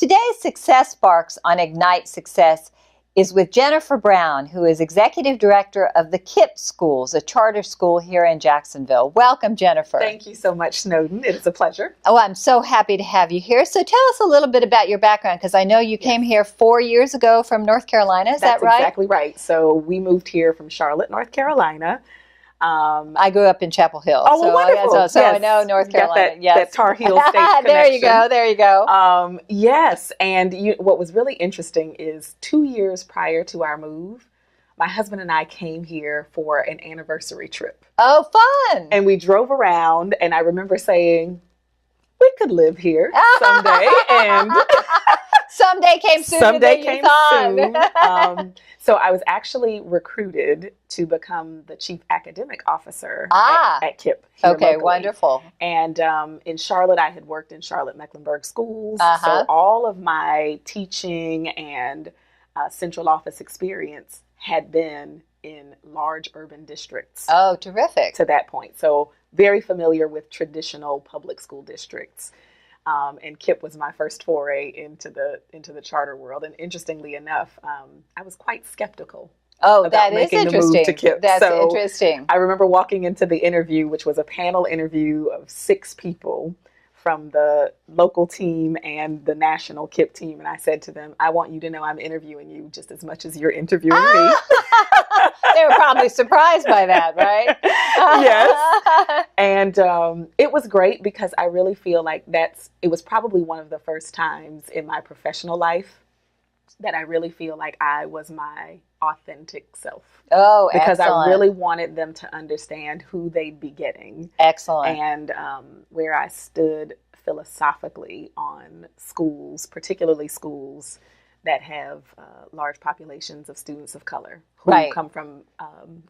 Today's Success Sparks on Ignite Success is with Jennifer Brown, who is Executive Director of the KIPP Schools, a charter school here in Jacksonville. Welcome, Jennifer. Thank you so much, Snowden. It is a pleasure. Oh, I'm so happy to have you here. So tell us a little bit about your background, because I know you came here 4 years ago from North Carolina. Is that right? That's exactly right. So we moved here from Charlotte, North Carolina. I grew up in Chapel Hill. Oh, well, wonderful. So I know North Carolina. That Tar Heel State connection. There you go. Yes, and what was really interesting is 2 years prior to our move, my husband and I came here for an anniversary trip. Oh, fun. And we drove around, and I remember saying, we could live here someday. And someday came sooner than you thought. So I was actually recruited to become the chief academic officer at KIPP. Okay, locally. wonderful. And in Charlotte, I had worked in Charlotte-Mecklenburg schools. So all of my teaching and central office experience had been in large urban districts. Oh, terrific. To that point. So very familiar with traditional public school districts. And KIPP was my first foray into the charter world. And interestingly enough, I was quite skeptical. Oh, that is interesting. To KIPP. That's interesting. I remember walking into the interview, which was a panel interview of 6 people from the local team and the national KIPP team. And I said to them, I want you to know I'm interviewing you just as much as you're interviewing me. They were probably surprised by that, right? Yes. And it was great because I really feel like it was probably one of the first times in my professional life that I really feel like I was my authentic self. Oh, because excellent. I really wanted them to understand who they'd be getting. Excellent. And where I stood philosophically on schools, particularly schools that have large populations of students of color who come from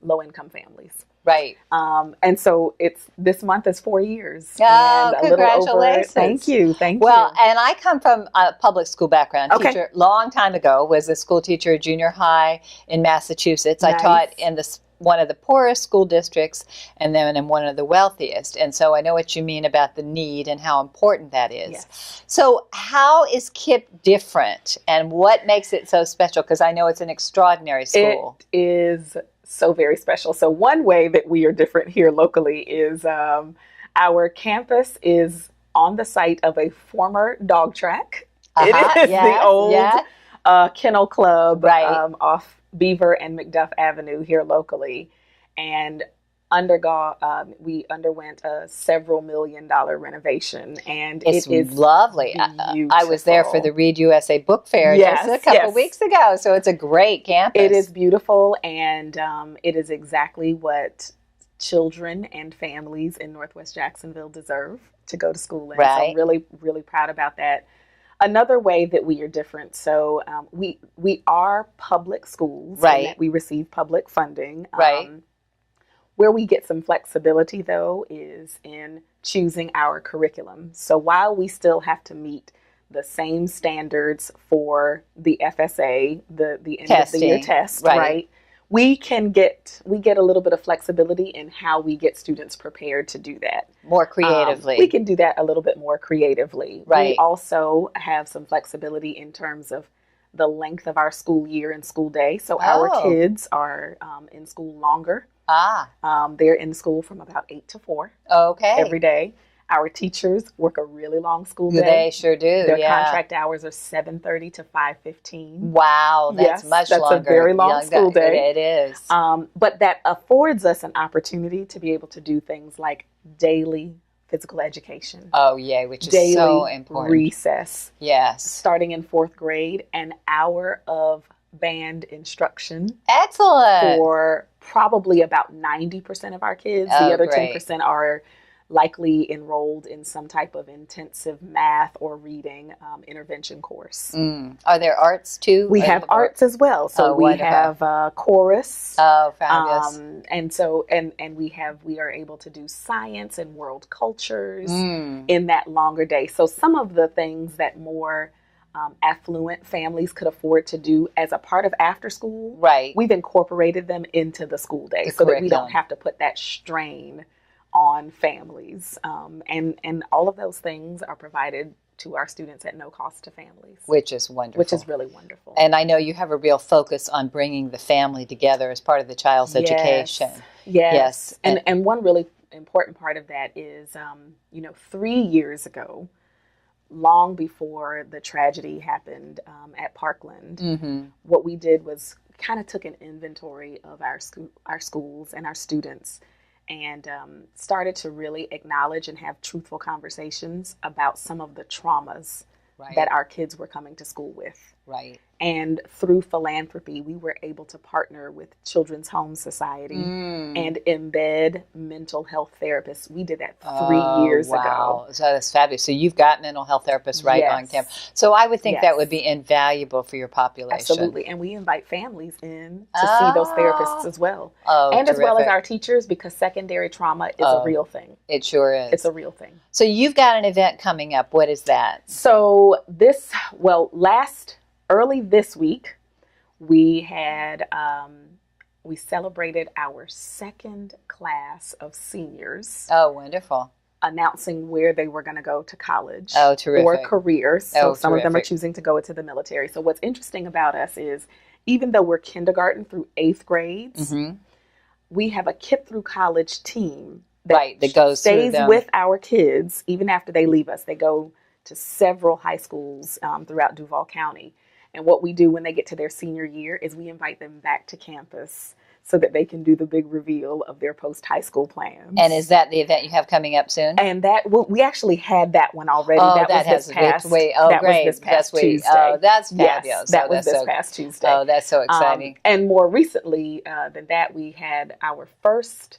low-income families. Right. And so this month is 4 years. Oh, and congratulations. Thank you. Well, and I come from a public school background. Okay. Teacher, long time ago, was a school teacher at junior high in Massachusetts. Nice. I taught in one of the poorest school districts and then in one of the wealthiest. And so I know what you mean about the need and how important that is. Yes. So how is KIPP different and what makes it so special? Because I know it's an extraordinary school. It is so very special. So one way that we are different here locally is our campus is on the site of a former dog track. It is the old kennel club off Beaver and McDuff Avenue here locally. And we underwent a several $1 million renovation, and it's it is lovely. I was there for the Read USA Book Fair just a couple weeks ago, so it's a great campus. It is beautiful, and it is exactly what children and families in Northwest Jacksonville deserve to go to school in. Right. So I'm really, really proud about that. Another way that we are different, so we are public schools, right? And we receive public funding, right? Where we get some flexibility, though, is in choosing our curriculum. So while we still have to meet the same standards for the FSA, the end of the year test, right? We get a little bit of flexibility in how we get students prepared to do that. More creatively. We can do that a little bit more creatively. Right. We also have some flexibility in terms of the length of our school year and school day. So our kids are in school longer. They're in school from about 8 to 4 every day. Our teachers work a really long school day. They sure do. Their contract hours are 7:30 to 5:15. Wow, that's much longer. That's a very long school day. It is. But that affords us an opportunity to be able to do things like daily physical education. Oh, yeah, which is daily so important. Recess. Yes. Starting in 4th grade, an hour of band instruction. Excellent. For probably about 90% of our kids. The other 10% are likely enrolled in some type of intensive math or reading intervention course. Are there arts too? We have arts as well. So we have chorus. Oh, fabulous. And we are able to do science and world cultures in that longer day. So some of the things that more affluent families could afford to do as a part of after school, we've incorporated them into the school day so that we don't have to put that strain on families. And all of those things are provided to our students at no cost to families. Which is wonderful. Which is really wonderful. And I know you have a real focus on bringing the family together as part of the child's education. Yes. And one really important part of that is, 3 years ago, long before the tragedy happened at Parkland, what we did was kind of took an inventory of our schools and our students, and started to really acknowledge and have truthful conversations about some of the traumas that our kids were coming to school with. Right. And through philanthropy, we were able to partner with Children's Home Society and embed mental health therapists. We did that 3 years ago. So that's fabulous. So you've got mental health therapists on campus. So I would think that would be invaluable for your population. Absolutely. And we invite families in to see those therapists as well. And as well as our teachers, because secondary trauma is a real thing. It sure is. It's a real thing. So you've got an event coming up. What is that? So early this week, we had we celebrated our second class of seniors. Oh, wonderful! Announcing where they were going to go to college. Oh, terrific! Or careers. So some terrific. of them are choosing to go into the military. So what's interesting about us is, even though we're kindergarten through 8th grades, we have a KIPP through college team that stays with our kids even after they leave us. They go to several high schools throughout Duval County. And what we do when they get to their senior year is we invite them back to campus so that they can do the big reveal of their post-high school plans. And is that the event you have coming up soon? And we actually had that one already. Oh, that was this past Tuesday. Oh, that's fabulous. Yes, that was this past Tuesday. Oh, that's so exciting. And more recently than that, we had our first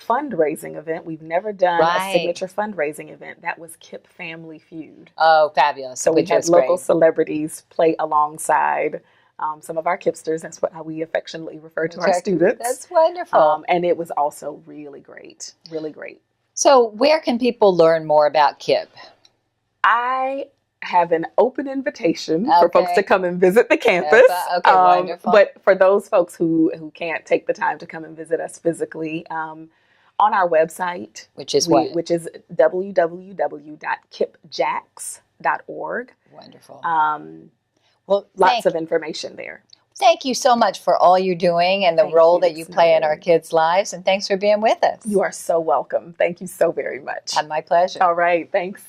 fundraising event. We've never done a signature fundraising event. That was KIPP Family Feud. Oh, fabulous. So we had local celebrities play alongside some of our KIPPsters. That's how we affectionately refer to our students. That's wonderful. And it was also really great. Really great. So where can people learn more about KIPP? I have an open invitation for folks to come and visit the campus. Wonderful. But for those folks who can't take the time to come and visit us physically, on our website, which is www.kippjax.org. Wonderful. Well, lots of information there. Thank you so much for all you're doing and the role that you play in our kids' lives. And thanks for being with us. You are so welcome. Thank you so very much. My pleasure. All right. Thanks.